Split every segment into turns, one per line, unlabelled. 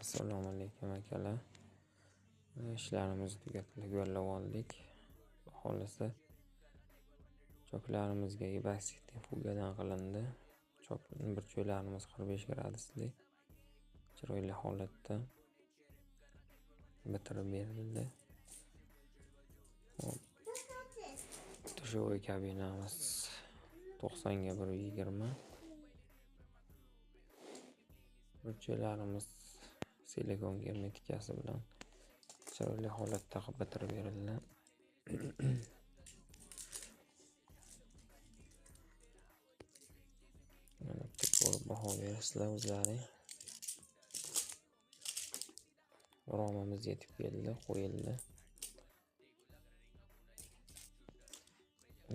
Assalomu alaykum akalar. Ishlarimizni tugatib oldik. Xohlasa choklarimizga epoxi fugadan qilindi. Bir cho'larimiz 45 gradusli chiroyli holatda bitirib berildi. Dushovoy kabinamiz 90 ga 120. Burchaklarimiz silikon germetikasi bilan chiroyli holatda bitirib berildi. Mana ko'rib baho berasizlar o'zlaring. Romamiz yetib keldi, qo'yildi.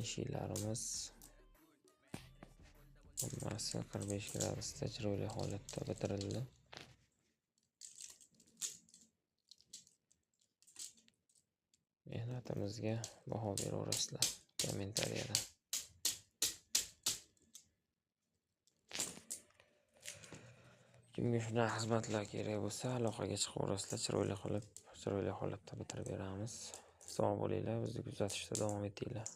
Eshiklarimiz hammasi 45 gradusda chiroyli holatda bitirildi. Mehnatimizga baho beraverasizlar kommentariyada. Kimga shunaqa xizmatlar kerak bo'lsa, aloqaga chiqaverasizlar. Chiroyli holatda bitirib beramiz. Sog' bo'linglar, bizni kuzatishda davom etinglar.